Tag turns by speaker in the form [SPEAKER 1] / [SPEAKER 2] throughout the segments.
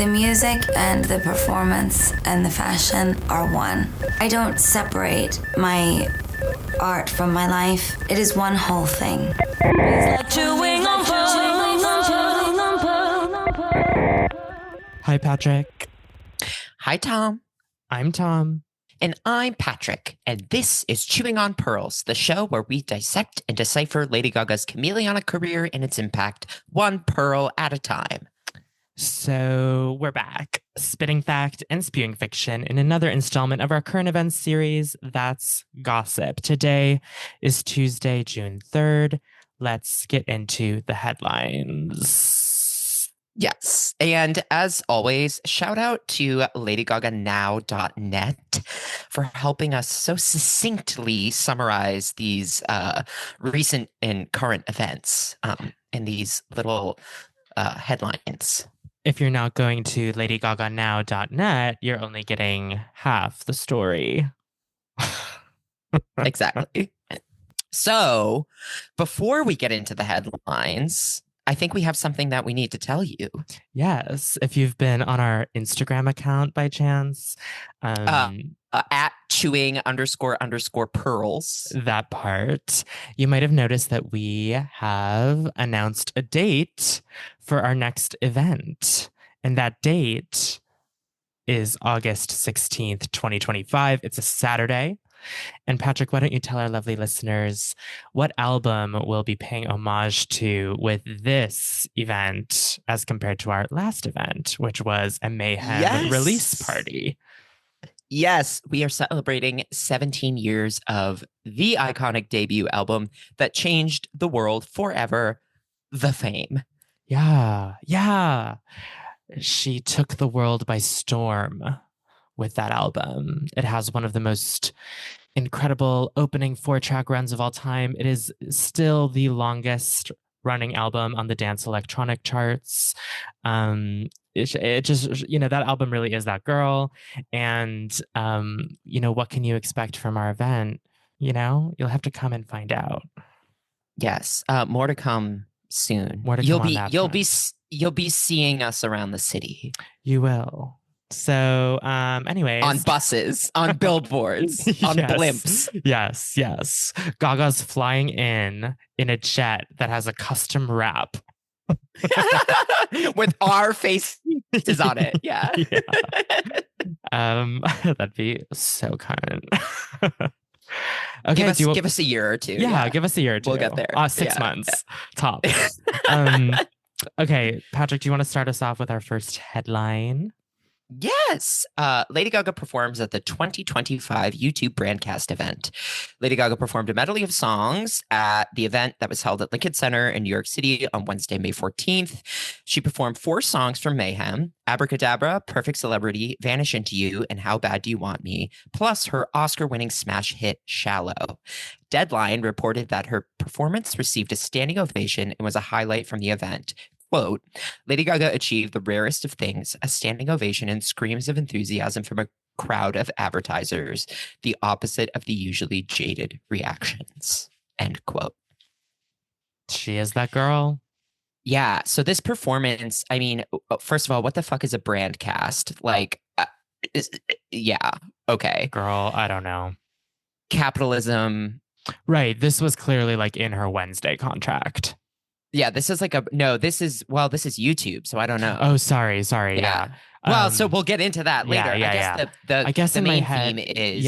[SPEAKER 1] The music and the performance and the fashion are one. I don't separate my art from my life. It is one whole thing.
[SPEAKER 2] Hi, Patrick.
[SPEAKER 3] Hi, Tom.
[SPEAKER 2] I'm Tom.
[SPEAKER 3] And I'm Patrick. And this is Chewing on Pearls, the show where we dissect and decipher Lady Gaga's chameleonic career and its impact, one pearl at a time.
[SPEAKER 2] So we're back, spitting fact and spewing fiction in another installment of our current events series, That's Gossip. Today is Tuesday, June 3rd. Let's get into the headlines.
[SPEAKER 3] Yes. And as always, shout out to LadyGagaNow.net for helping us so succinctly summarize these recent and current events in these little headlines.
[SPEAKER 2] If you're not going to LadyGagaNow.net, you're only getting half the story.
[SPEAKER 3] Exactly. So before we get into the headlines, I think we have something that we need to tell you.
[SPEAKER 2] Yes. If you've been on our Instagram account by chance,
[SPEAKER 3] at chewing__pearls.
[SPEAKER 2] That part, you might have noticed that we have announced a date for our next event. And that date is August 16th, 2025. It's a Saturday. And Patrick, why don't you tell our lovely listeners what album we'll be paying homage to with this event as compared to our last event, which was a Mayhem release party.
[SPEAKER 3] Yes, we are celebrating 17 years of the iconic debut album that changed the world forever, The Fame.
[SPEAKER 2] Yeah. She took the world by storm with that album. It has one of the most incredible opening 4-track runs of all time. It is still the longest running album on the dance electronic charts. It just, that album really is that girl. And, what can you expect from our event? You'll have to come and find out.
[SPEAKER 3] Yes. More to come soon. You'll be seeing us around the city.
[SPEAKER 2] You will. So, anyways.
[SPEAKER 3] On buses, on billboards, on blimps.
[SPEAKER 2] Yes. Gaga's flying in a jet that has a custom wrap.
[SPEAKER 3] With our faces on it. Yeah.
[SPEAKER 2] That'd be so kind. Okay,
[SPEAKER 3] give us a year or two.
[SPEAKER 2] Yeah, give us a year or two.
[SPEAKER 3] We'll get there.
[SPEAKER 2] 6 months, top. Okay, Patrick, do you want to start us off with our first headline?
[SPEAKER 3] Yes. Lady Gaga performs at the 2025 YouTube Brandcast event. Lady Gaga performed a medley of songs at the event that was held at Lincoln Center in New York City on Wednesday, May 14th. She performed 4 songs from Mayhem: Abracadabra, Perfect Celebrity, Vanish Into You, and How Bad Do You Want Me, plus her Oscar-winning smash hit Shallow. Deadline reported that her performance received a standing ovation and was a highlight from the event. Quote, Lady Gaga achieved the rarest of things, a standing ovation and screams of enthusiasm from a crowd of advertisers, the opposite of the usually jaded reactions, end quote.
[SPEAKER 2] She is that girl.
[SPEAKER 3] Yeah. So this performance, I mean, first of all, what the fuck is a brand cast? Like, yeah. Okay.
[SPEAKER 2] Girl, I don't know.
[SPEAKER 3] Capitalism.
[SPEAKER 2] Right. This was clearly like in her Wednesday contract.
[SPEAKER 3] Yeah, this is this is YouTube, so I don't know.
[SPEAKER 2] Oh, sorry. Yeah.
[SPEAKER 3] Well, so we'll get into that later. I guess the main theme is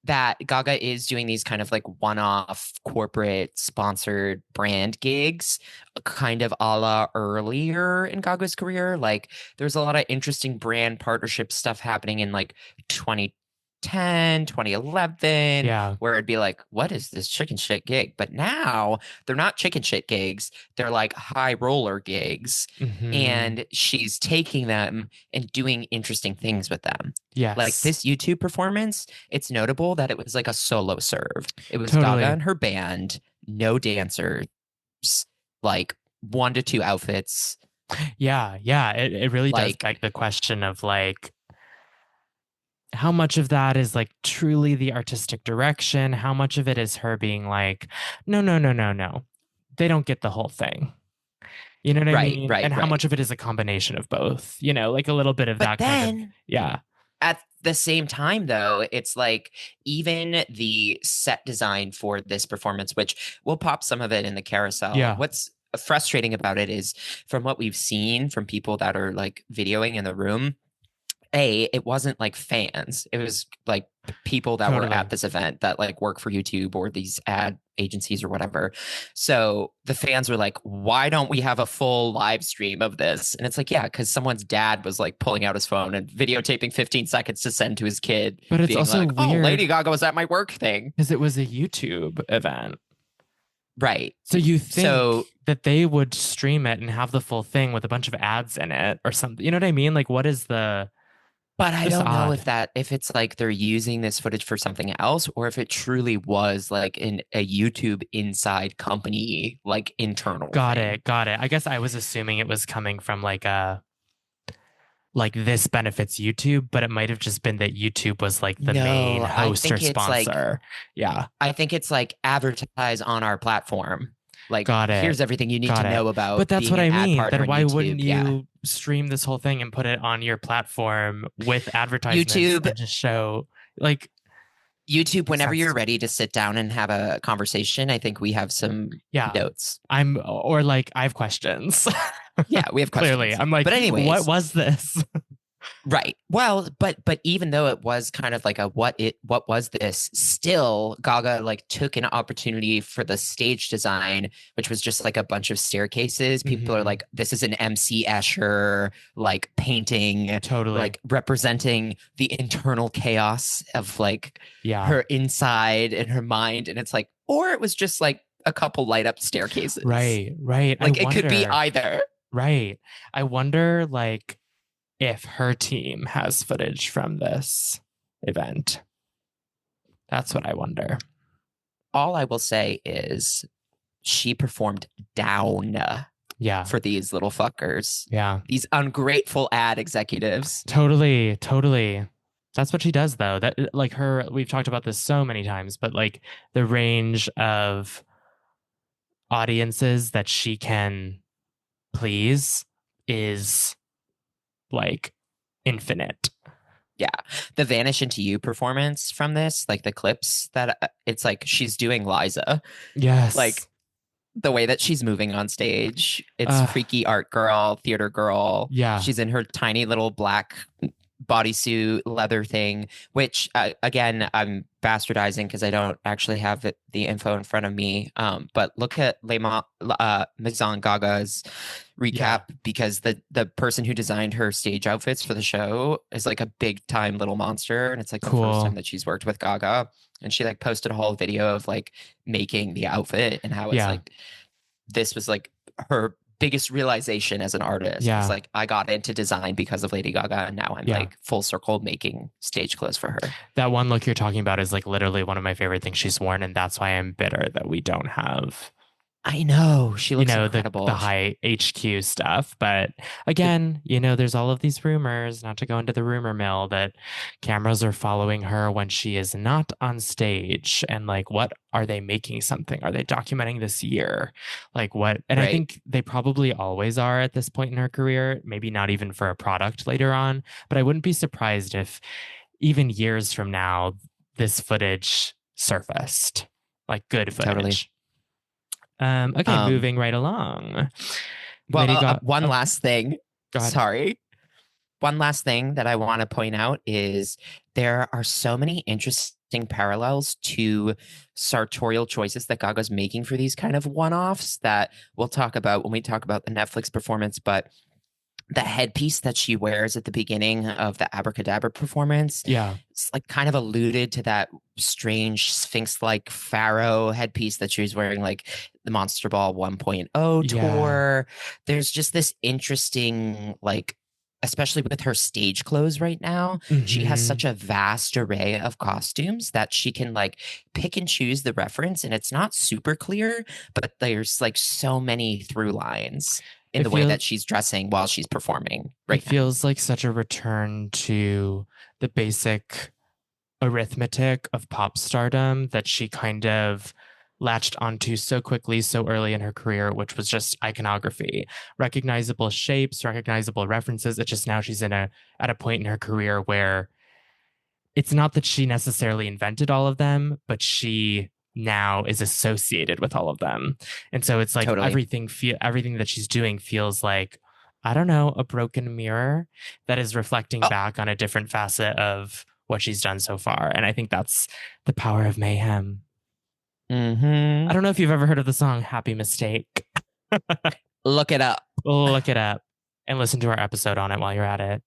[SPEAKER 3] that Gaga is doing these kind of like one-off corporate sponsored brand gigs, kind of a la earlier in Gaga's career. Like there's a lot of interesting brand partnership stuff happening in like 2011, where it'd be like, what is this chicken shit gig? But now they're not chicken shit gigs, they're like high roller gigs.
[SPEAKER 2] Mm-hmm.
[SPEAKER 3] And she's taking them and doing interesting things with them. Like this YouTube performance, it's notable that it was like a solo serve. It was Gaga and her band, no dancers, like 1 to 2 outfits.
[SPEAKER 2] It really does beg the question of like, how much of that is like truly the artistic direction? How much of it is her being like, no. They don't get the whole thing. You know what I
[SPEAKER 3] Right,
[SPEAKER 2] mean?
[SPEAKER 3] right,
[SPEAKER 2] And how
[SPEAKER 3] right.
[SPEAKER 2] much of it is a combination of both? You know, like a little bit of
[SPEAKER 3] But
[SPEAKER 2] that kind of,
[SPEAKER 3] then
[SPEAKER 2] yeah.
[SPEAKER 3] at the same time, though, it's like even the set design for this performance, which we'll pop some of it in the carousel.
[SPEAKER 2] Yeah.
[SPEAKER 3] What's frustrating about it is from what we've seen from people that are like videoing in the room, it wasn't like fans. It was like people that were
[SPEAKER 2] Totally.
[SPEAKER 3] at this event that like work for YouTube or these ad agencies or whatever. So the fans were like, why don't we have a full live stream of this? And it's like, yeah, because someone's dad was like pulling out his phone and videotaping 15 seconds to send to his kid,
[SPEAKER 2] But it's
[SPEAKER 3] being
[SPEAKER 2] also
[SPEAKER 3] like, oh,
[SPEAKER 2] weird
[SPEAKER 3] Lady Gaga was at my work thing.
[SPEAKER 2] because it was a YouTube event.
[SPEAKER 3] Right.
[SPEAKER 2] So you think
[SPEAKER 3] So
[SPEAKER 2] that they would stream it and have the full thing with a bunch of ads in it or something? You know what I mean? Like, what is the?
[SPEAKER 3] but I
[SPEAKER 2] Just
[SPEAKER 3] don't know
[SPEAKER 2] odd.
[SPEAKER 3] if it's like they're using this footage for something else or if it truly was like in a YouTube inside company, like internal
[SPEAKER 2] Got
[SPEAKER 3] thing.
[SPEAKER 2] it. Got it. I guess I was assuming it was coming from like a like this benefits YouTube, but it might have just been that YouTube was like the main
[SPEAKER 3] No, I
[SPEAKER 2] host or
[SPEAKER 3] think it's like
[SPEAKER 2] sponsor. Yeah.
[SPEAKER 3] I think it's like advertise on our platform. Like
[SPEAKER 2] Got it.
[SPEAKER 3] here's everything you need
[SPEAKER 2] Got
[SPEAKER 3] to
[SPEAKER 2] it.
[SPEAKER 3] know about
[SPEAKER 2] But that's
[SPEAKER 3] being
[SPEAKER 2] what
[SPEAKER 3] an
[SPEAKER 2] I
[SPEAKER 3] ad
[SPEAKER 2] mean.
[SPEAKER 3] partner
[SPEAKER 2] Then
[SPEAKER 3] on
[SPEAKER 2] why
[SPEAKER 3] YouTube.
[SPEAKER 2] wouldn't
[SPEAKER 3] Yeah.
[SPEAKER 2] you stream this whole thing and put it on your platform with advertisements
[SPEAKER 3] YouTube,
[SPEAKER 2] and just show like
[SPEAKER 3] YouTube, whenever
[SPEAKER 2] sense
[SPEAKER 3] you're
[SPEAKER 2] to me.
[SPEAKER 3] ready to sit down and have a conversation, I think we have some
[SPEAKER 2] Yeah.
[SPEAKER 3] notes.
[SPEAKER 2] Or like I have questions.
[SPEAKER 3] Yeah, we have questions.
[SPEAKER 2] Clearly. I'm like,
[SPEAKER 3] but anyways,
[SPEAKER 2] what was this?
[SPEAKER 3] right. Well, but even though it was kind of like a what was this, still Gaga like took an opportunity for the stage design, which was just like a bunch of staircases. People are
[SPEAKER 2] Mhm.
[SPEAKER 3] like, this is an MC Escher like painting,
[SPEAKER 2] Totally.
[SPEAKER 3] like representing the internal chaos of like
[SPEAKER 2] Yeah.
[SPEAKER 3] her inside and her mind. And it's like, or it was just like a couple light up staircases.
[SPEAKER 2] Right. Right.
[SPEAKER 3] Like
[SPEAKER 2] I
[SPEAKER 3] it could be
[SPEAKER 2] wonder.
[SPEAKER 3] either.
[SPEAKER 2] Right. I wonder like if her team has footage from this event. That's what I wonder.
[SPEAKER 3] All I will say is she performed down
[SPEAKER 2] Yeah.
[SPEAKER 3] for these little fuckers,
[SPEAKER 2] Yeah.
[SPEAKER 3] these ungrateful ad executives.
[SPEAKER 2] Totally. Totally. That's what she does though. That like her, we've talked about this so many times, but like the range of audiences that she can please is like infinite.
[SPEAKER 3] Yeah. The Vanish Into You performance from this, like the clips that it's like she's doing Liza.
[SPEAKER 2] Yes.
[SPEAKER 3] Like the way that she's moving on stage, it's freaky art girl, theater girl.
[SPEAKER 2] Yeah.
[SPEAKER 3] She's in her tiny little black bodysuit leather thing, which again, I'm bastardizing because I don't actually have the info in front of me. But look at Maison Gaga's recap because the person who designed her stage outfits for the show is like a big time little monster, and it's like the first time that she's worked with Gaga. And she like posted a whole video of like making the outfit and how it's like this was like her biggest realization as an artist.
[SPEAKER 2] Yeah.
[SPEAKER 3] It's like I got into design because of Lady Gaga, and now I'm like full circle making stage clothes for her.
[SPEAKER 2] That one look you're talking about is like literally one of my favorite things she's worn, and that's why I'm bitter that we don't have.
[SPEAKER 3] I know she looks
[SPEAKER 2] incredible. The high HQ stuff. But again, there's all of these rumors, not to go into the rumor mill, that cameras are following her when she is not on stage. And like, what are they making something? Are they documenting this year? Like what? And I think they probably always are at this point in her career, maybe not even for a product later on. But I wouldn't be surprised if even years from now, this footage surfaced, like good footage.
[SPEAKER 3] Totally.
[SPEAKER 2] Okay, moving right along.
[SPEAKER 3] Well, one last thing.
[SPEAKER 2] Go ahead.
[SPEAKER 3] Sorry. One last thing that I want to point out is there are so many interesting parallels to sartorial choices that Gaga's making for these kind of one-offs that we'll talk about when we talk about the Netflix performance. But the headpiece that she wears at the beginning of the Abracadabra performance, it's like kind of alluded to that strange Sphinx-like pharaoh headpiece that she was wearing, like the Monster Ball 1.0 tour. There's just this interesting, like, especially with her stage clothes right now, she has such a vast array of costumes that she can like pick and choose the reference, and it's not super clear, but there's like so many through lines in the way that she's dressing while she's performing right now.
[SPEAKER 2] It feels like such a return to the basic arithmetic of pop stardom that she kind of latched onto so quickly, so early in her career, which was just iconography, recognizable shapes, recognizable references. It's just now she's at a point in her career where it's not that she necessarily invented all of them, but she now is associated with all of them. And so it's like
[SPEAKER 3] Totally.
[SPEAKER 2] everything that she's doing feels like, I don't know, a broken mirror that is reflecting
[SPEAKER 3] Oh.
[SPEAKER 2] back on a different facet of what she's done so far. And I think that's the power of mayhem.
[SPEAKER 3] Mm-hmm.
[SPEAKER 2] I don't know if you've ever heard of the song Happy Mistake.
[SPEAKER 3] Look it up.
[SPEAKER 2] Look it up and listen to our episode on it while you're at it.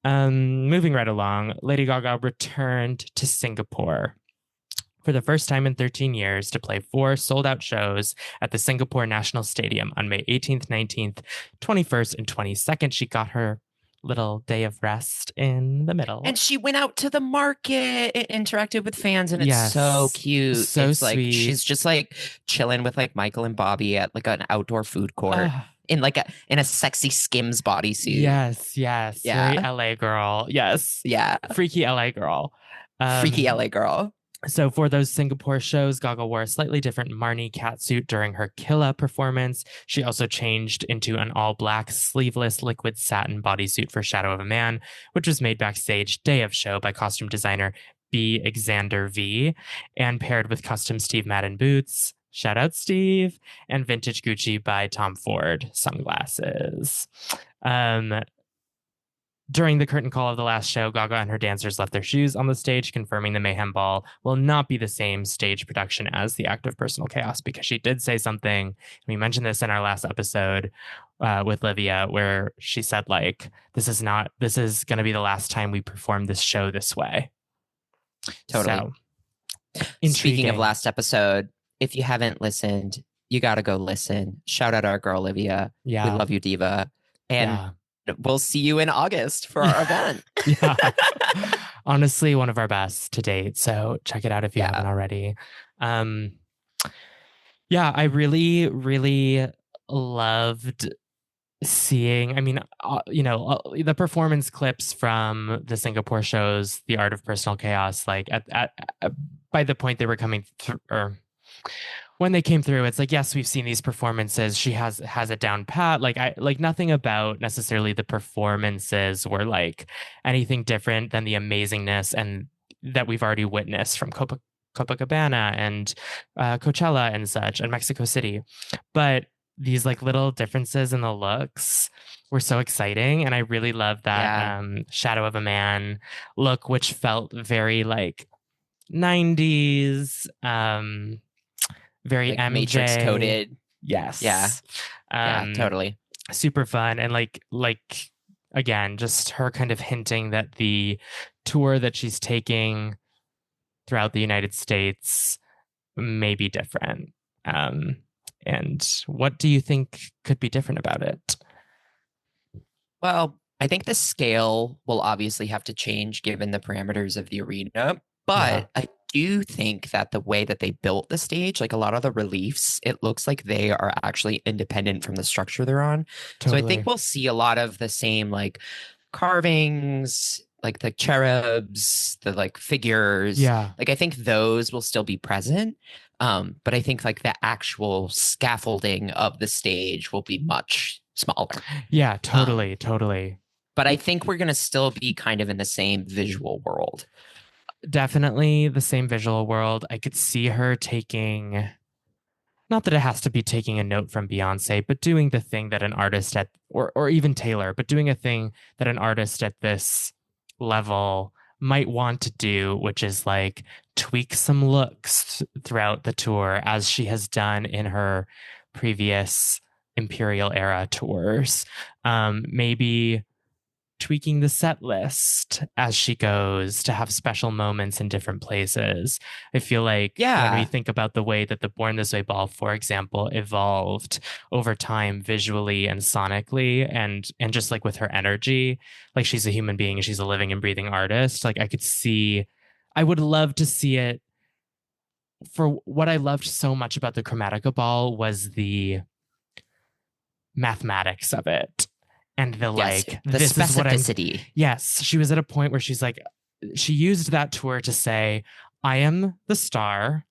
[SPEAKER 2] Moving right along, Lady Gaga returned to Singapore for the first time in 13 years to play 4 sold-out shows at the Singapore National Stadium on May 18th, 19th, 21st, and 22nd. She got her little day of rest in the middle.
[SPEAKER 3] And she went out to the market and interacted with fans, and it's
[SPEAKER 2] Yes.
[SPEAKER 3] so cute.
[SPEAKER 2] So
[SPEAKER 3] it's like
[SPEAKER 2] sweet.
[SPEAKER 3] she's just like chilling with like Michael and Bobby at like an outdoor food court
[SPEAKER 2] Ah,
[SPEAKER 3] in a sexy Skims bodysuit.
[SPEAKER 2] yes.
[SPEAKER 3] Yeah.
[SPEAKER 2] Very LA girl. Yes.
[SPEAKER 3] Yeah.
[SPEAKER 2] Freaky LA girl.
[SPEAKER 3] Freaky LA girl.
[SPEAKER 2] So for those Singapore shows, Gaga wore a slightly different Marnie catsuit during her Killa performance. She also changed into an all-black sleeveless liquid satin bodysuit for Shadow of a Man, which was made backstage day of show by costume designer B. Xander V, and paired with custom Steve Madden boots, shout out Steve, and vintage Gucci by Tom Ford sunglasses. During the curtain call of the last show, Gaga and her dancers left their shoes on the stage, confirming the Mayhem Ball will not be the same stage production as the Act of Personal Chaos, because she did say something. We mentioned this in our last episode with Livia, where she said, like, this is going to be the last time we perform this show this way.
[SPEAKER 3] Totally.
[SPEAKER 2] So,
[SPEAKER 3] Speaking of last episode, if you haven't listened, you got to go listen. Shout out our girl, Livia.
[SPEAKER 2] Yeah.
[SPEAKER 3] We love you, Diva. And
[SPEAKER 2] Yeah.
[SPEAKER 3] we'll see you in August for our event.
[SPEAKER 2] Yeah. Honestly, one of our best to date. So check it out if you haven't already. Yeah, I really, really loved seeing, the performance clips from the Singapore shows, The Art of Personal Chaos, like by the point they were coming through, or when they came through, it's like, yes, we've seen these performances. She has it down pat. Like nothing about necessarily the performances were like anything different than the amazingness and that we've already witnessed from Copacabana and Coachella and such, and Mexico City. But these like little differences in the looks were so exciting, and I really loved that Shadow of a Man look, which felt very like 90s. Very
[SPEAKER 3] like
[SPEAKER 2] MJ.
[SPEAKER 3] Matrix coded.
[SPEAKER 2] Yes.
[SPEAKER 3] Yeah. Totally.
[SPEAKER 2] Super fun. And like again, just her kind of hinting that the tour that she's taking throughout the United States may be different. And what do you think could be different about it?
[SPEAKER 3] Well, I think the scale will obviously have to change given the parameters of the arena, but I do think that the way that they built the stage, like a lot of the reliefs, it looks like they are actually independent from the structure they're on.
[SPEAKER 2] Totally.
[SPEAKER 3] So I think we'll see a lot of the same like carvings, like the cherubs, the like figures.
[SPEAKER 2] Yeah.
[SPEAKER 3] Like I think those will still be present. But I think like the actual scaffolding of the stage will be much smaller.
[SPEAKER 2] Yeah, totally.
[SPEAKER 3] But I think we're going to still be kind of in the same visual world.
[SPEAKER 2] Definitely the same visual world. I could see her taking, not that it has to be taking a note from Beyonce, but doing the thing that an artist or even Taylor, but doing a thing that an artist at this level might want to do, which is like tweak some looks throughout the tour, as she has done in her previous Imperial era tours. Maybe tweaking the set list as she goes to have special moments in different places. I feel like when we think about the way that the Born This Way ball, for example, evolved over time visually and sonically, and just like with her energy, like she's a human being and she's a living and breathing artist. Like I would love to see it. For what I loved so much about the Chromatica ball was the mathematics of it. And the this
[SPEAKER 3] specificity.
[SPEAKER 2] Yes, she was at a point where she's like, she used that tour to say, I am the star,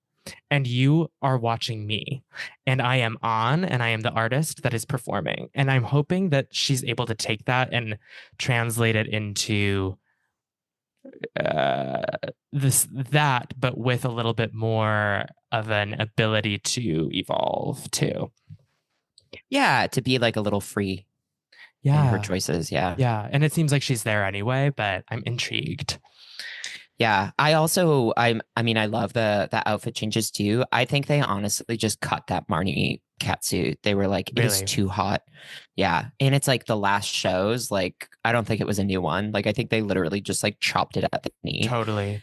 [SPEAKER 2] and you are watching me, and I am on, and I am the artist that is performing. And I'm hoping that she's able to take that and translate it into that, but with a little bit more of an ability to evolve too.
[SPEAKER 3] Yeah, to be like a little free in her
[SPEAKER 2] Yeah.
[SPEAKER 3] choices. Yeah.
[SPEAKER 2] Yeah. And it seems like she's there anyway, but I'm intrigued.
[SPEAKER 3] Yeah. I mean, I love the outfit changes too. I think they honestly just cut that Marnie catsuit. They were like, it is
[SPEAKER 2] Really?
[SPEAKER 3] too hot. Yeah. And it's like the last shows, like, I don't think it was a new one. Like, I think they literally just like chopped it at the knee.
[SPEAKER 2] Totally.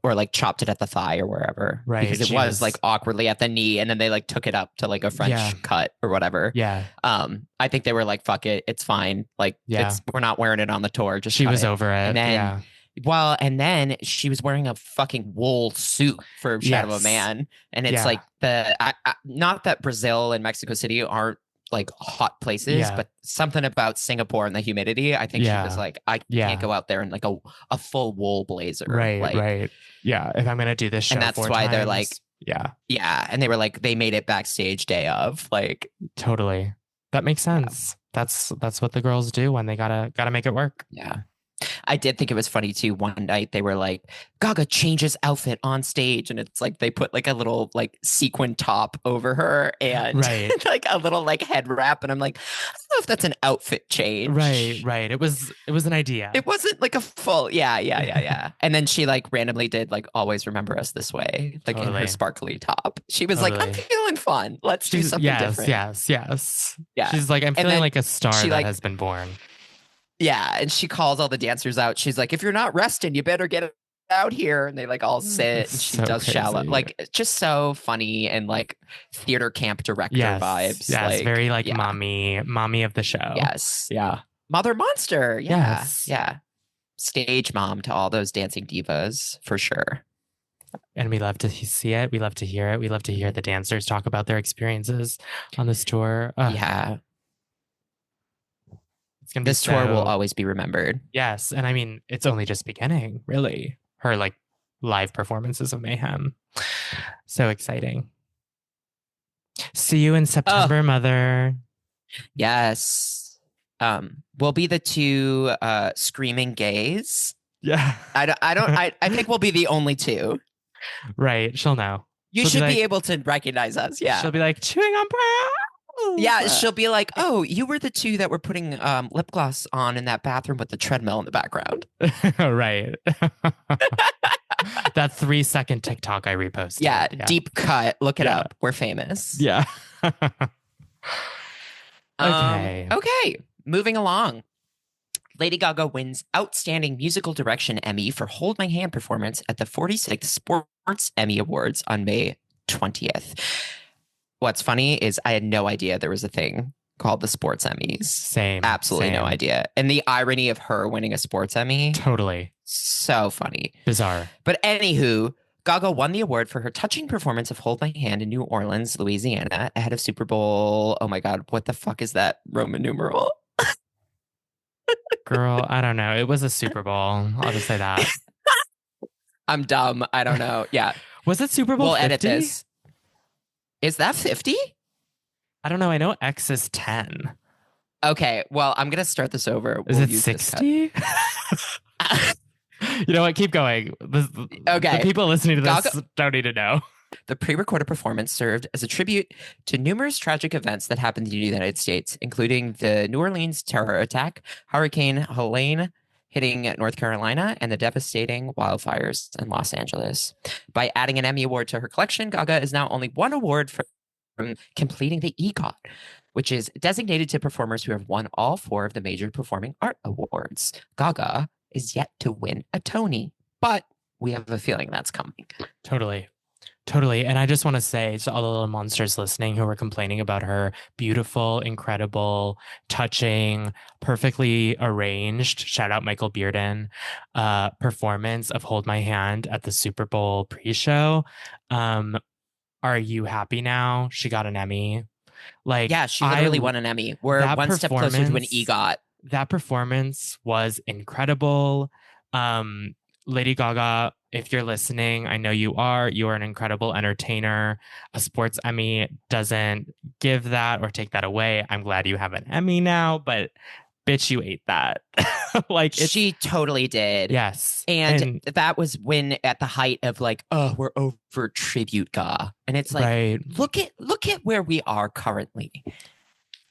[SPEAKER 3] Or like chopped it at the thigh or wherever.
[SPEAKER 2] Right,
[SPEAKER 3] Because it
[SPEAKER 2] she
[SPEAKER 3] was
[SPEAKER 2] was-
[SPEAKER 3] like awkwardly at the knee, and then they like took it up to like a French
[SPEAKER 2] Yeah.
[SPEAKER 3] cut or whatever.
[SPEAKER 2] Yeah.
[SPEAKER 3] I think they were like, fuck it, it's fine. Like,
[SPEAKER 2] Yeah.
[SPEAKER 3] we're not wearing it on the tour. Just
[SPEAKER 2] She
[SPEAKER 3] cut
[SPEAKER 2] was
[SPEAKER 3] it.
[SPEAKER 2] over it.
[SPEAKER 3] And then
[SPEAKER 2] yeah.
[SPEAKER 3] Well, and then she was wearing a fucking wool suit for Shadow of
[SPEAKER 2] Yes.
[SPEAKER 3] a Man. And it's
[SPEAKER 2] Yeah.
[SPEAKER 3] like not that Brazil and Mexico City aren't like hot places,
[SPEAKER 2] Yeah.
[SPEAKER 3] but something about Singapore and the humidity. I think she was
[SPEAKER 2] Yeah.
[SPEAKER 3] like, I
[SPEAKER 2] Yeah.
[SPEAKER 3] can't go out there in like a full wool blazer.
[SPEAKER 2] Right.
[SPEAKER 3] Like,
[SPEAKER 2] Right. Yeah. If I'm going to do this show,
[SPEAKER 3] And that's
[SPEAKER 2] 4
[SPEAKER 3] why they're
[SPEAKER 2] times,
[SPEAKER 3] like-
[SPEAKER 2] yeah,
[SPEAKER 3] Yeah. And they were like, they made it backstage day of. Like,
[SPEAKER 2] totally. That makes sense. That's what the girls do when they gotta make it work.
[SPEAKER 3] yeah. I did think it was funny too. One night they were like, Gaga changes outfit on stage, and it's like they put like a little like sequin top over her and
[SPEAKER 2] Right.
[SPEAKER 3] like a little like head wrap, and I'm like, I don't know if that's an outfit change.
[SPEAKER 2] Right. It was an idea.
[SPEAKER 3] It wasn't like a full yeah. And then she like randomly did like Always Remember Us This Way, like in
[SPEAKER 2] Totally.
[SPEAKER 3] her sparkly top. She was like, I'm
[SPEAKER 2] Totally.
[SPEAKER 3] feeling fun. Let's do something different.
[SPEAKER 2] Yes.
[SPEAKER 3] Yeah.
[SPEAKER 2] She's like, I'm feeling
[SPEAKER 3] then
[SPEAKER 2] like a star
[SPEAKER 3] she,
[SPEAKER 2] that
[SPEAKER 3] like-
[SPEAKER 2] has been born.
[SPEAKER 3] Yeah, and she calls all the dancers out. She's like, if you're not resting, you better get out here. And they like all sit, and she
[SPEAKER 2] So
[SPEAKER 3] does shallow.
[SPEAKER 2] crazy.
[SPEAKER 3] Like, it's just so funny and like theater camp director
[SPEAKER 2] Yes.
[SPEAKER 3] vibes.
[SPEAKER 2] Yes.
[SPEAKER 3] Like,
[SPEAKER 2] Very like
[SPEAKER 3] yeah.
[SPEAKER 2] mommy of the show.
[SPEAKER 3] Yes.
[SPEAKER 2] Yeah.
[SPEAKER 3] Mother Monster. Yeah.
[SPEAKER 2] Yes.
[SPEAKER 3] Yeah. Stage mom to all those dancing divas for sure.
[SPEAKER 2] And we love to see it. We love to hear it. We love to hear the dancers talk about their experiences on this tour.
[SPEAKER 3] Yeah.
[SPEAKER 2] It's gonna be
[SPEAKER 3] This tour will
[SPEAKER 2] so-
[SPEAKER 3] always be remembered.
[SPEAKER 2] Yes, and I mean it's only just beginning, really. Her like live performances of Mayhem, so exciting. See you in September, Mother.
[SPEAKER 3] Yes. We'll be the two screaming gays.
[SPEAKER 2] Yeah,
[SPEAKER 3] I think we'll be the only two.
[SPEAKER 2] right. She'll know.
[SPEAKER 3] You
[SPEAKER 2] She'll be
[SPEAKER 3] should be
[SPEAKER 2] like-
[SPEAKER 3] able to recognize us. Yeah.
[SPEAKER 2] She'll be like chewing on pearls.
[SPEAKER 3] Yeah, she'll be like, "Oh, you were the two that were putting lip gloss on in that bathroom with the treadmill in the background."
[SPEAKER 2] right. That 3-second TikTok I reposted.
[SPEAKER 3] Yeah, deep cut. Look it
[SPEAKER 2] Yeah.
[SPEAKER 3] up. We're famous.
[SPEAKER 2] Yeah.
[SPEAKER 3] Okay.
[SPEAKER 2] Okay.
[SPEAKER 3] Okay. Moving along. Lady Gaga wins Outstanding Musical Direction Emmy for Hold My Hand performance at the 46th Sports Emmy Awards on May 20th. What's funny is I had no idea there was a thing called the Sports Emmys.
[SPEAKER 2] Same.
[SPEAKER 3] Absolutely no
[SPEAKER 2] same.
[SPEAKER 3] idea. And the irony of her winning a Sports Emmy,
[SPEAKER 2] Totally
[SPEAKER 3] so funny.
[SPEAKER 2] bizarre.
[SPEAKER 3] But anywho, Gaga won the award for her touching performance of Hold My Hand in New Orleans, Louisiana, ahead of Super Bowl. Oh my God, what the fuck is that Roman numeral?
[SPEAKER 2] Girl, I don't know. It was a Super Bowl. I'll just say that.
[SPEAKER 3] I'm dumb. I don't know. Yeah,
[SPEAKER 2] Was it Super Bowl
[SPEAKER 3] we'll
[SPEAKER 2] 50?
[SPEAKER 3] edit this. Is that 50?
[SPEAKER 2] I don't know. I know X is 10.
[SPEAKER 3] Okay, well, I'm going to start this over.
[SPEAKER 2] Is
[SPEAKER 3] We'll
[SPEAKER 2] it
[SPEAKER 3] use this cut.
[SPEAKER 2] 60? You know what? Keep going.
[SPEAKER 3] Okay.
[SPEAKER 2] The people listening to this
[SPEAKER 3] Gaga-
[SPEAKER 2] don't need to know.
[SPEAKER 3] The pre-recorded performance served as a tribute to numerous tragic events that happened in the United States, including the New Orleans terror attack, Hurricane Helene hitting North Carolina, and the devastating wildfires in Los Angeles. By adding an Emmy Award to her collection, Gaga is now only one award from completing the EGOT, which is designated to performers who have won all 4 of the major performing art awards. Gaga is yet to win a Tony, but we have a feeling that's coming.
[SPEAKER 2] Totally. Totally. And I just want to say to all the little monsters listening who were complaining about her beautiful, incredible, touching, perfectly arranged, shout out Michael Bearden, performance of Hold My Hand at the Super Bowl pre-show. Are you happy now? She got an Emmy. Like,
[SPEAKER 3] Yeah, she literally won an Emmy. We're
[SPEAKER 2] that
[SPEAKER 3] one step closer to an
[SPEAKER 2] performance-
[SPEAKER 3] EGOT.
[SPEAKER 2] That performance was incredible. Lady Gaga, if you're listening, I know you are. You are an incredible entertainer. A sports Emmy doesn't give that or take that away. I'm glad you have an Emmy now, but bitch, you ate that. Like it's
[SPEAKER 3] She totally did.
[SPEAKER 2] yes.
[SPEAKER 3] And that was when at the height of like, oh, we're over tribute ga. And it's like,
[SPEAKER 2] right.
[SPEAKER 3] look at where we are currently.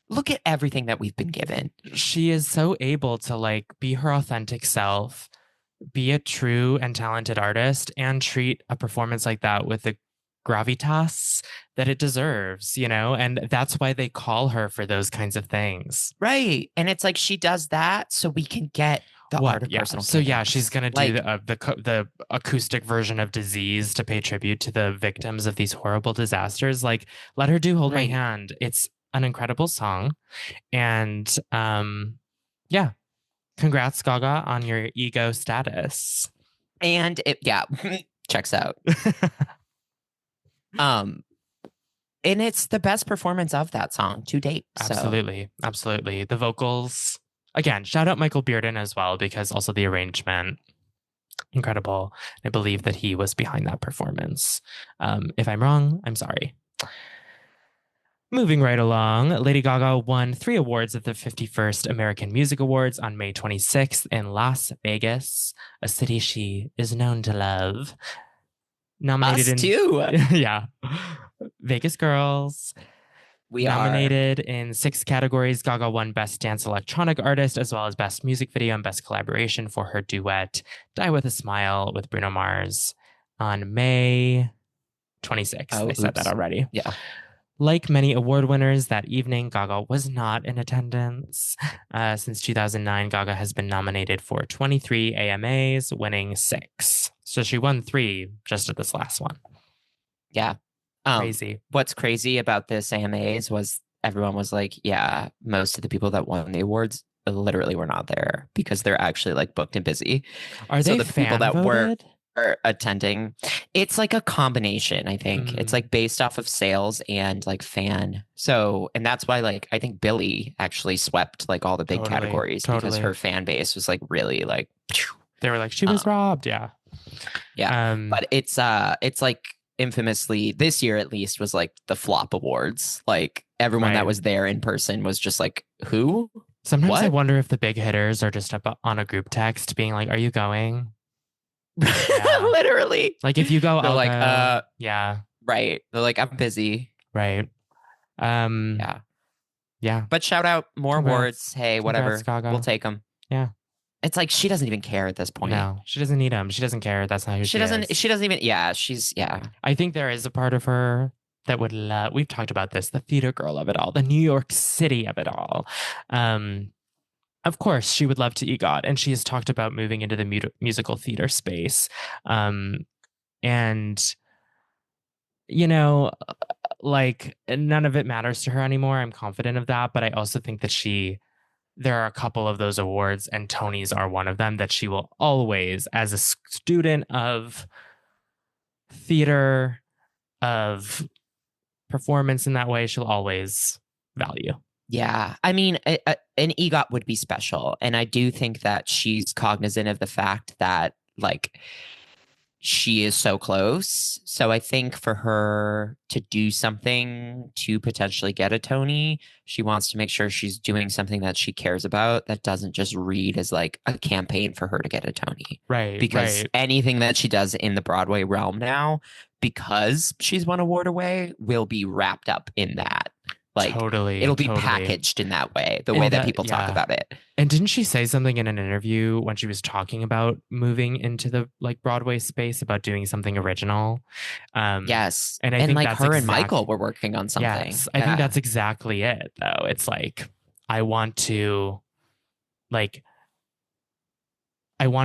[SPEAKER 3] Look at everything that we've been given.
[SPEAKER 2] She is so able to like be her authentic self, be a true and talented artist, and treat a performance like that with the gravitas that it deserves, you know? And that's why they call her for those kinds of things.
[SPEAKER 3] Right. And it's like she does that so we can get the art of personal
[SPEAKER 2] So yeah,
[SPEAKER 3] chaos.
[SPEAKER 2] she's gonna do the acoustic version of Disease to pay tribute to the victims of these horrible disasters. Like, let her do Hold My
[SPEAKER 3] Right.
[SPEAKER 2] Hand. It's an incredible song. And yeah. Congrats, Gaga, on your ego status.
[SPEAKER 3] And it checks out. And it's the best performance of that song to date. So.
[SPEAKER 2] Absolutely. The vocals, again, shout out Michael Bearden as well, because also the arrangement, incredible. I believe that he was behind that performance. If I'm wrong, I'm sorry. Moving right along, Lady Gaga won 3 awards at the 51st American Music Awards on May 26th in Las Vegas, a city she is known to love. Nominated
[SPEAKER 3] Us too.
[SPEAKER 2] yeah. Vegas Girls.
[SPEAKER 3] We
[SPEAKER 2] nominated in 6 categories. Gaga won Best Dance Electronic Artist, as well as Best Music Video and Best Collaboration for her duet Die With a Smile with Bruno Mars on May 26th. I said that already.
[SPEAKER 3] Yeah.
[SPEAKER 2] Like many award winners that evening, Gaga was not in attendance. Since 2009, Gaga has been nominated for 23 AMAs, winning 6. So she won 3 just at this last one.
[SPEAKER 3] Yeah.
[SPEAKER 2] Crazy.
[SPEAKER 3] What's crazy about this AMAs was everyone was like, yeah, most of the people that won the awards literally were not there because they're actually like booked and busy.
[SPEAKER 2] Are they
[SPEAKER 3] the people that
[SPEAKER 2] voted?
[SPEAKER 3] were attending? It's like a combination, I think. It's like based off of sales and like fan. So, and that's why like I think Billie actually swept like all the big categories because her fan base was like really like
[SPEAKER 2] they were like, she was robbed. Yeah.
[SPEAKER 3] Yeah. But it's like infamously this year at least was like the flop awards. Like everyone that was there in person was just like, who?
[SPEAKER 2] Sometimes I wonder if the big hitters are just up on a group text being like, are you going?
[SPEAKER 3] Yeah. Literally.
[SPEAKER 2] Like if you go,
[SPEAKER 3] they're like,
[SPEAKER 2] go. Yeah.
[SPEAKER 3] Right. They're like, I'm busy.
[SPEAKER 2] Right.
[SPEAKER 3] Yeah.
[SPEAKER 2] Yeah.
[SPEAKER 3] But shout out more awards. Hey, whatever.
[SPEAKER 2] Gaga.
[SPEAKER 3] We'll take them.
[SPEAKER 2] Yeah.
[SPEAKER 3] It's like she doesn't even care at this point.
[SPEAKER 2] No, she doesn't need them. She doesn't care. That's not who she
[SPEAKER 3] doesn't.
[SPEAKER 2] is.
[SPEAKER 3] She doesn't even. Yeah, she's. Yeah.
[SPEAKER 2] I think there is a part of her that would love. We've talked about this. The theater girl of it all. The New York City of it all. Of course, she would love to EGOT, and she has talked about moving into the musical theater space. And you know, like none of it matters to her anymore. I'm confident of that, but I also think that there are a couple of those awards, and Tony's are one of them, that she will always, as a student of theater, of performance in that way, she'll always value.
[SPEAKER 3] Yeah. I mean, an EGOT would be special. And I do think that she's cognizant of the fact that, like, she is so close. So I think for her to do something to potentially get a Tony, she wants to make sure she's doing something that she cares about that doesn't just read as like a campaign for her to get a Tony.
[SPEAKER 2] Right.
[SPEAKER 3] Because anything that she does in the Broadway realm now, because she's one award away, will be wrapped up in that. Like, it'll be packaged in that way, the way that people talk about it.
[SPEAKER 2] And didn't she say something in an interview when she was talking about moving into the like Broadway space, about doing something original?
[SPEAKER 3] Yes.
[SPEAKER 2] And I think
[SPEAKER 3] like her and Michael were working on something.
[SPEAKER 2] Yes, I think that's exactly it, though. It's like, I want to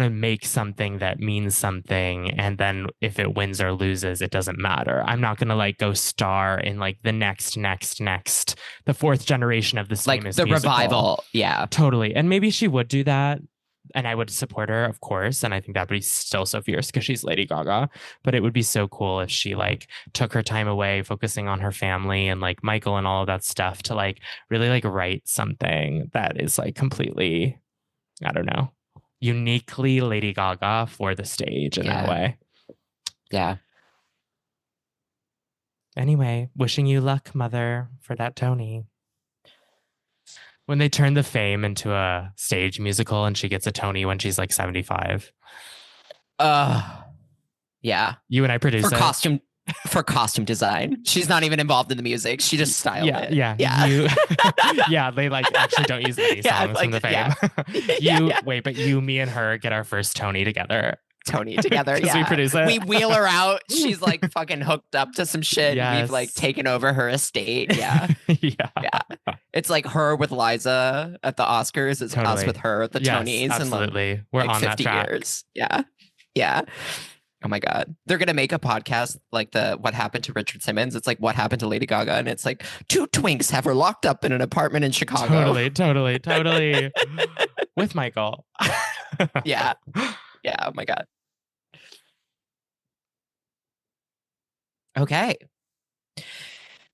[SPEAKER 2] make something that means something, and then if it wins or loses, it doesn't matter. I'm not gonna like go star in like the next, the 4th generation of this
[SPEAKER 3] like
[SPEAKER 2] famous
[SPEAKER 3] the
[SPEAKER 2] musical.
[SPEAKER 3] Revival. Yeah,
[SPEAKER 2] totally. And maybe she would do that, and I would support her, of course. And I think that would be still so fierce because she's Lady Gaga. But it would be so cool if she like took her time away, focusing on her family and like Michael and all of that stuff, to like really like write something that is like completely, I don't know, uniquely Lady Gaga for the stage in
[SPEAKER 3] Yeah.
[SPEAKER 2] that way.
[SPEAKER 3] Yeah.
[SPEAKER 2] Anyway, wishing you luck, Mother, for that Tony. When they turn the Fame into a stage musical and she gets a Tony when she's like 75.
[SPEAKER 3] Yeah.
[SPEAKER 2] You and I produce
[SPEAKER 3] For
[SPEAKER 2] it.
[SPEAKER 3] costume design. She's not even involved in the music. She just styled it.
[SPEAKER 2] Yeah. Yeah, they like actually don't use any songs from the Fame. Wait, but you, me, and her get our first Tony together.
[SPEAKER 3] Tony together.
[SPEAKER 2] Because we produce it.
[SPEAKER 3] We wheel her out. She's like fucking hooked up to some shit.
[SPEAKER 2] Yes.
[SPEAKER 3] We've like taken over her estate. Yeah.
[SPEAKER 2] Yeah.
[SPEAKER 3] It's like her with Liza at the Oscars. It's us
[SPEAKER 2] Totally.
[SPEAKER 3] with her at the
[SPEAKER 2] Yes,
[SPEAKER 3] Tonys.
[SPEAKER 2] absolutely.
[SPEAKER 3] And
[SPEAKER 2] We're
[SPEAKER 3] like
[SPEAKER 2] on that
[SPEAKER 3] 50
[SPEAKER 2] track.
[SPEAKER 3] years. Yeah. Yeah. Oh my God. They're going to make a podcast like the What Happened to Richard Simmons. It's like What Happened to Lady Gaga. And it's like 2 twinks have her locked up in an apartment in Chicago.
[SPEAKER 2] Totally. With Michael.
[SPEAKER 3] Yeah. Yeah. Oh my God. Okay.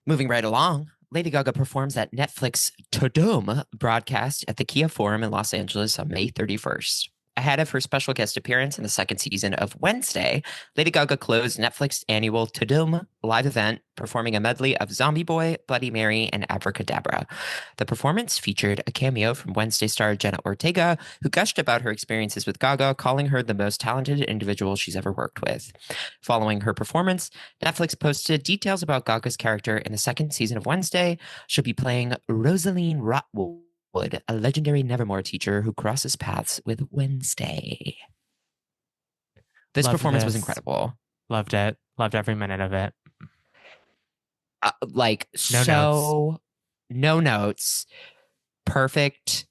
[SPEAKER 3] Moving right along, Lady Gaga performs at Netflix Tudum broadcast at the Kia Forum in Los Angeles on May 31st. Ahead of her special guest appearance in the second season of Wednesday, Lady Gaga closed Netflix's annual Tudum live event, performing a medley of Zombie Boy, Bloody Mary, and Abracadabra. The performance featured a cameo from Wednesday star Jenna Ortega, who gushed about her experiences with Gaga, calling her the most talented individual she's ever worked with. Following her performance, Netflix posted details about Gaga's character in the second season of Wednesday. She'll be playing Rosaline Rotwood, a legendary Nevermore teacher who crosses paths with Wednesday. This
[SPEAKER 2] Loved
[SPEAKER 3] performance was
[SPEAKER 2] this. Loved it. Loved every minute of it.
[SPEAKER 3] No notes. Perfect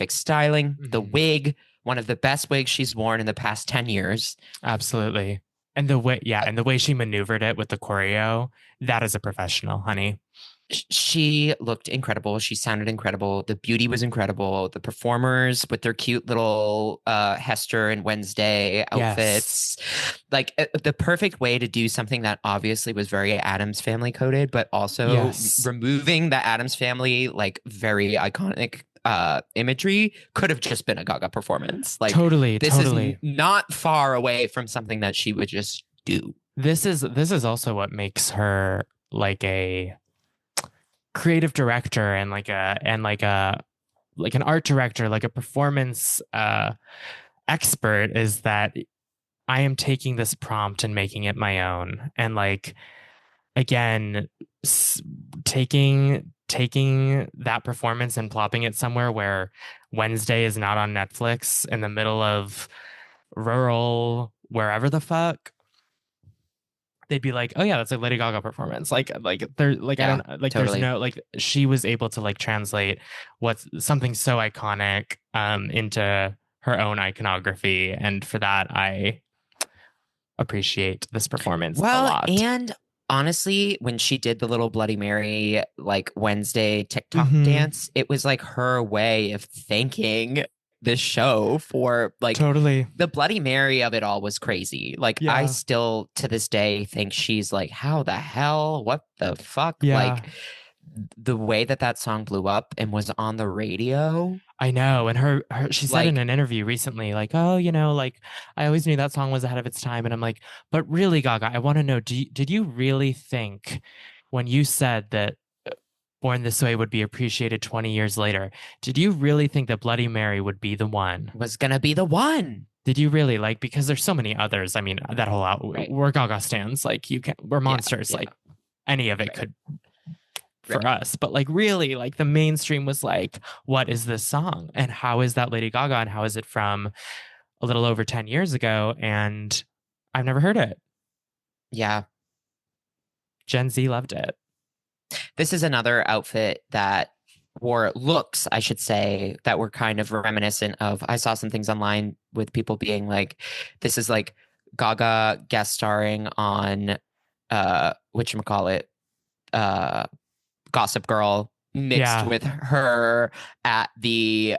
[SPEAKER 3] styling. The
[SPEAKER 2] Mhm.
[SPEAKER 3] wig, one of the best wigs she's worn in the past 10 years.
[SPEAKER 2] Absolutely. And the way she maneuvered it with the choreo, that is a professional, honey.
[SPEAKER 3] She looked incredible. She sounded incredible. The beauty was incredible. The performers with their cute little Hester and Wednesday outfits.
[SPEAKER 2] Yes.
[SPEAKER 3] Like the perfect way to do something that obviously was very Addams Family coded, but also removing the Addams Family, like very iconic imagery could have just been a Gaga performance. Like
[SPEAKER 2] totally.
[SPEAKER 3] This is not far away from something that she would just do.
[SPEAKER 2] This is also what makes her like a creative director and like an art director, like a performance expert, is that I am taking this prompt and making it my own. And like, again, taking that performance and plopping it somewhere where Wednesday is not on Netflix in the middle of rural wherever the fuck, they'd be like, oh yeah, that's a Lady Gaga performance. Like there, like, I don't like, totally. There's no, like, she was able to like translate what's something so iconic into her own iconography. And for that, I appreciate this performance a lot.
[SPEAKER 3] And honestly, when she did the little Bloody Mary, like Wednesday TikTok dance, it was like her way of thanking this show for like
[SPEAKER 2] totally
[SPEAKER 3] the Bloody Mary of it all was crazy. Like I still to this day think she's like, how the hell, what the fuck? Like the way that song blew up and was on the radio.
[SPEAKER 2] I know. And she said in an interview recently, like, oh, you know, like I always knew that song was ahead of its time. And I'm like, but really, Gaga, I want to know, did you really think when you said that Born This Way would be appreciated 20 years later, did you really think that Bloody Mary would be the one?
[SPEAKER 3] Was going to be the one.
[SPEAKER 2] Did you really? Like, because there's so many others. I mean, that whole we're Gaga stands. Like, we're monsters. Like, any of it could for us. But like, really, like the mainstream was like, what is this song? And how is that Lady Gaga? And how is it from a little over 10 years ago? And I've never heard it.
[SPEAKER 3] Yeah.
[SPEAKER 2] Gen Z loved it.
[SPEAKER 3] This is another outfit that looks, I should say, that were kind of reminiscent of, I saw some things online with people being like, this is like Gaga guest starring on whatchamacallit, Gossip Girl mixed with her at the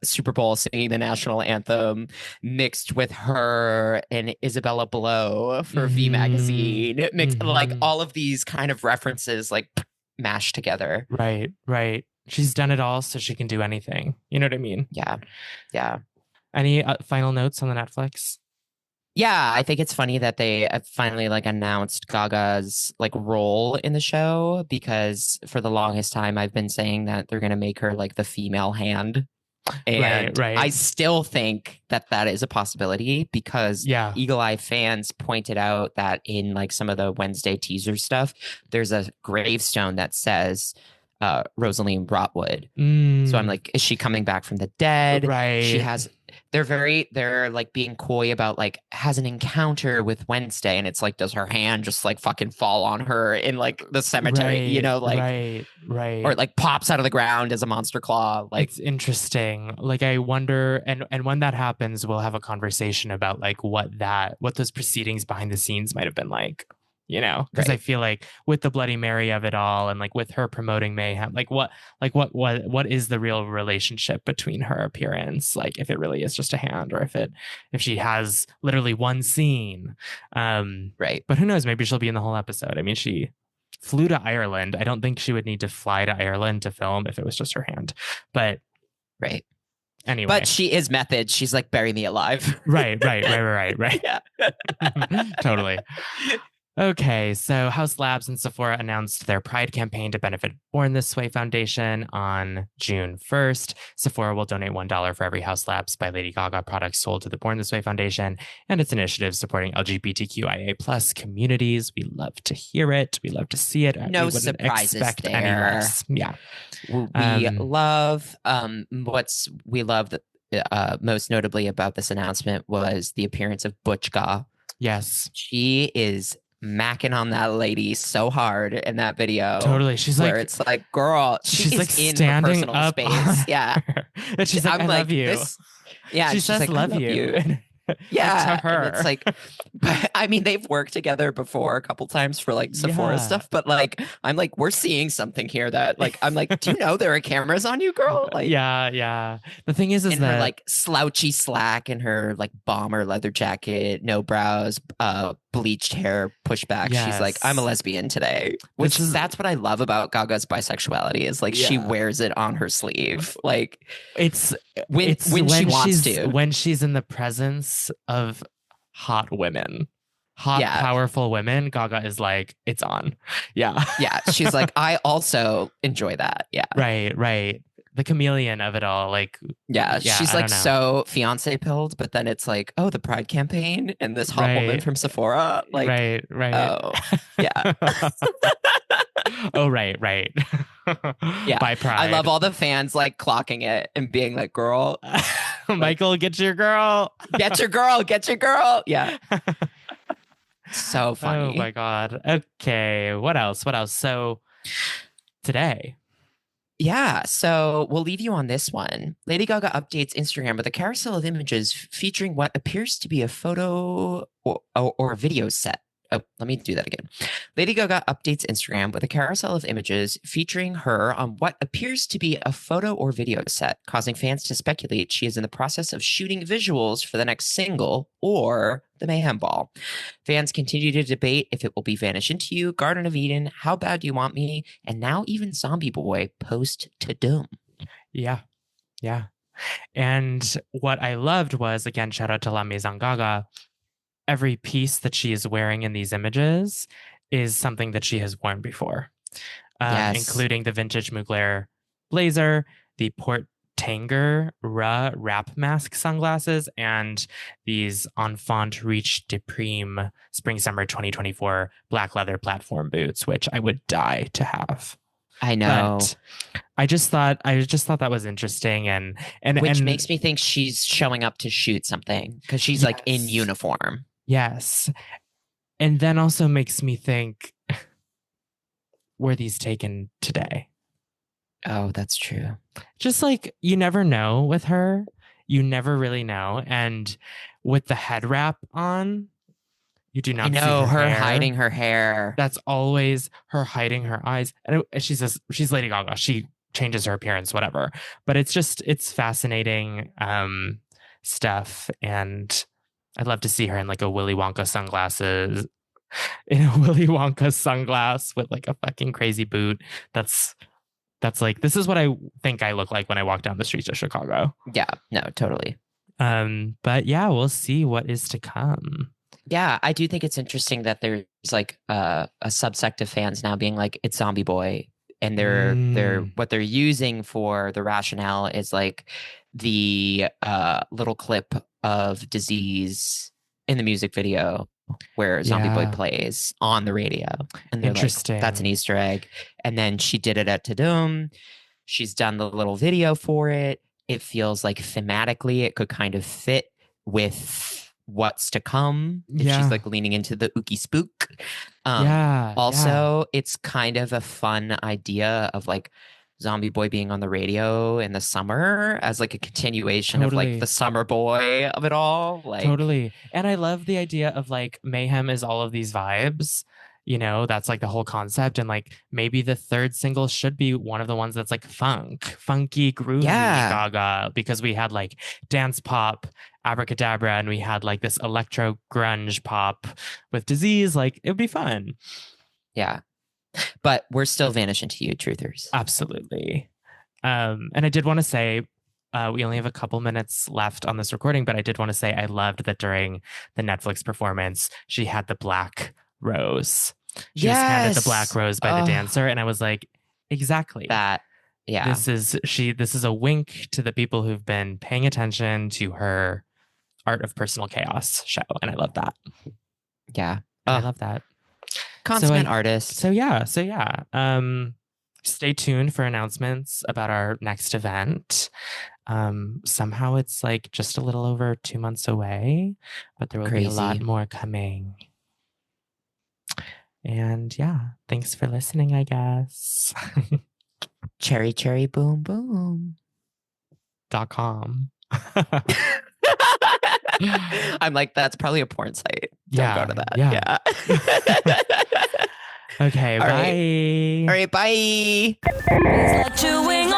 [SPEAKER 3] Super Bowl singing the national anthem, mixed with her and Isabella Blow for V Magazine, mixed like all of these kind of references like mashed together.
[SPEAKER 2] Right. She's done it all, so she can do anything. You know what I mean?
[SPEAKER 3] Yeah.
[SPEAKER 2] Any final notes on the Netflix?
[SPEAKER 3] Yeah, I think it's funny that they finally like announced Gaga's like role in the show, because for the longest time I've been saying that they're gonna make her like the female hand, and
[SPEAKER 2] Right.
[SPEAKER 3] I still think that that is a possibility, because
[SPEAKER 2] Yeah.
[SPEAKER 3] Eagle Eye fans pointed out that in like some of the Wednesday teaser stuff, there's a gravestone that says Rosaline Rotwood. So I'm like, is she coming back from the dead? She
[SPEAKER 2] Right.
[SPEAKER 3] has, they're like being coy about like has an encounter with Wednesday, and it's like, does her hand just like fucking fall on her in like the cemetery, you know, like,
[SPEAKER 2] right.
[SPEAKER 3] or it like pops out of the ground as a monster claw. Like,
[SPEAKER 2] It's interesting. Like I wonder, and when that happens, we'll have a conversation about like what those proceedings behind the scenes might have been like. You know, because I
[SPEAKER 3] Right.
[SPEAKER 2] feel like with the Bloody Mary of it all, and like with her promoting mayhem, like what is the real relationship between her appearance? Like if it really is just a hand, or if she has literally one scene.
[SPEAKER 3] Right.
[SPEAKER 2] But who knows? Maybe she'll be in the whole episode. I mean, she flew to Ireland. I don't think she would need to fly to Ireland to film if it was just her hand. But
[SPEAKER 3] Right.
[SPEAKER 2] anyway,
[SPEAKER 3] But she is method. She's like, bury me alive.
[SPEAKER 2] right.
[SPEAKER 3] Yeah.
[SPEAKER 2] Totally. Okay, so House Labs and Sephora announced their Pride campaign to benefit Born This Way Foundation on June 1st. Sephora will donate $1 for every House Labs by Lady Gaga product sold to the Born This Way Foundation and its initiatives supporting LGBTQIA plus communities. We love to hear it. We love to see it.
[SPEAKER 3] No
[SPEAKER 2] We wouldn't
[SPEAKER 3] surprises
[SPEAKER 2] expect any
[SPEAKER 3] there.
[SPEAKER 2] less. Yeah.
[SPEAKER 3] We love we love most notably about this announcement was the appearance of Butchka.
[SPEAKER 2] Yes.
[SPEAKER 3] She is macking on that lady so hard in that video.
[SPEAKER 2] Totally. She's
[SPEAKER 3] where
[SPEAKER 2] like,
[SPEAKER 3] it's like, girl, she's
[SPEAKER 2] like
[SPEAKER 3] in her
[SPEAKER 2] standing
[SPEAKER 3] personal
[SPEAKER 2] up
[SPEAKER 3] space.
[SPEAKER 2] on
[SPEAKER 3] Yeah.
[SPEAKER 2] her. And she's like,
[SPEAKER 3] I'm
[SPEAKER 2] I love you.
[SPEAKER 3] Yeah.
[SPEAKER 2] She
[SPEAKER 3] she's
[SPEAKER 2] says,
[SPEAKER 3] like, I
[SPEAKER 2] love you.
[SPEAKER 3] Yeah.
[SPEAKER 2] to her.
[SPEAKER 3] And it's like, but I mean, they've worked together before a couple times for like Sephora
[SPEAKER 2] Yeah.
[SPEAKER 3] stuff, but like, I'm like, we're seeing something here that like, I'm like, do you know there are cameras on you, girl? Like,
[SPEAKER 2] yeah. The thing is
[SPEAKER 3] in
[SPEAKER 2] that
[SPEAKER 3] her like slouchy slack and her like bomber leather jacket, no brows, bleached hair, pushback. She's like, I'm a
[SPEAKER 2] Yes.
[SPEAKER 3] lesbian today. Which that's what I love about Gaga's bisexuality is like she
[SPEAKER 2] Yeah.
[SPEAKER 3] wears it on her sleeve. Like
[SPEAKER 2] it's
[SPEAKER 3] when she wants to.
[SPEAKER 2] when she's in the presence of hot women,
[SPEAKER 3] Yeah.
[SPEAKER 2] powerful women, Gaga is like, it's on. Yeah.
[SPEAKER 3] Yeah. She's like, I also enjoy that. Yeah.
[SPEAKER 2] Right. The chameleon of it all. Like,
[SPEAKER 3] Yeah.
[SPEAKER 2] Yeah,
[SPEAKER 3] She's
[SPEAKER 2] I
[SPEAKER 3] like
[SPEAKER 2] don't know.
[SPEAKER 3] so fiance pilled, but then it's like, oh, the Pride campaign and this hot woman
[SPEAKER 2] Right.
[SPEAKER 3] from Sephora. Like,
[SPEAKER 2] right.
[SPEAKER 3] oh, yeah.
[SPEAKER 2] Oh, right.
[SPEAKER 3] Yeah.
[SPEAKER 2] By Pride.
[SPEAKER 3] I love all the fans like clocking it and being like, girl,
[SPEAKER 2] Michael, get your girl.
[SPEAKER 3] get your girl, get your girl. Yeah. So funny.
[SPEAKER 2] Oh my God. Okay. What else? So today.
[SPEAKER 3] Yeah. So we'll leave you on this one. Lady Gaga updates Instagram with a carousel of images featuring what appears to be a photo or video set. Oh, let me do that again. Lady Gaga updates Instagram with a carousel of images featuring her on what appears to be a photo or video set, causing fans to speculate she is in the process of shooting visuals for the next single or the Mayhem Ball. Fans continue to debate if it will be Vanish Into You, Garden of Eden, How Bad Do You Want Me, and now even Zombie Boy Post to Doom.
[SPEAKER 2] Yeah. And what I loved was, again, shout out to La Maison Gaga. Every piece that she is wearing in these images is something that she has worn before,
[SPEAKER 3] Yes.
[SPEAKER 2] including the vintage Mugler blazer, the Port Tanger wrap mask sunglasses, and these Enfant Reach de Prime Spring Summer 2024 black leather platform boots, which I would die to have.
[SPEAKER 3] I know.
[SPEAKER 2] But I just thought that was interesting, and
[SPEAKER 3] Which
[SPEAKER 2] and
[SPEAKER 3] makes me think she's showing up to shoot something because she's like in
[SPEAKER 2] Yes.
[SPEAKER 3] uniform.
[SPEAKER 2] yes, and then also makes me think, were these taken today?
[SPEAKER 3] Oh, that's true.
[SPEAKER 2] Just like you never know with her, you never really know, and with the head wrap on, you do not
[SPEAKER 3] I know
[SPEAKER 2] see
[SPEAKER 3] her
[SPEAKER 2] hair.
[SPEAKER 3] hiding her hair.
[SPEAKER 2] That's always her hiding her eyes. And she says she's Lady Gaga. She changes her appearance, whatever. But it's fascinating stuff. And I'd love to see her in like a Willy Wonka sunglasses, with like a fucking crazy boot. That's like, this is what I think I look like when I walk down the streets of Chicago.
[SPEAKER 3] Yeah, no, totally.
[SPEAKER 2] But yeah, we'll see what is to come.
[SPEAKER 3] Yeah, I do think it's interesting that there's like a subsect of fans now being like, it's Zombie Boy. And they're what they're using for the rationale is like the little clip of Disease in the music video where Zombie Boy plays on the radio. And they're
[SPEAKER 2] Interesting.
[SPEAKER 3] like, that's an Easter egg. And then she did it at Tudum. She's done the little video for it. It feels like thematically it could kind of fit with what's to come. If she's like leaning into the ooky spook. Also, it's kind of a fun idea of like Zombie Boy being on the radio in the summer as like a continuation of like the summer boy of it all. Like
[SPEAKER 2] totally. And I love the idea of like mayhem is all of these vibes. You know, that's like the whole concept. And like maybe the third single should be one of the ones that's like funky, groovy Gaga, because we had like dance pop, Abracadabra, and we had like this electro grunge pop with Disease. Like it would be fun.
[SPEAKER 3] Yeah. But we're still Vanish Into You, truthers.
[SPEAKER 2] Absolutely. And I did want to say, we only have a couple minutes left on this recording, but I did want to say I loved that during the Netflix performance, she had the black rose. She was handed the black rose by the dancer, and I was like, exactly
[SPEAKER 3] that. Yeah,
[SPEAKER 2] this is a wink to the people who've been paying attention to her Art of Personal Chaos show, and I love that.
[SPEAKER 3] Yeah,
[SPEAKER 2] I love that.
[SPEAKER 3] Consummate artist.
[SPEAKER 2] So yeah. Stay tuned for announcements about our next event. Somehow it's like just a little over 2 months away, but there will be a lot more coming. And yeah, thanks for listening, I guess.
[SPEAKER 3] Cherry boom boom.
[SPEAKER 2] .com.
[SPEAKER 3] I'm like, that's probably a porn site. Don't go to that.
[SPEAKER 2] Yeah. Okay, bye.
[SPEAKER 3] All right, bye.
[SPEAKER 1] Let you wing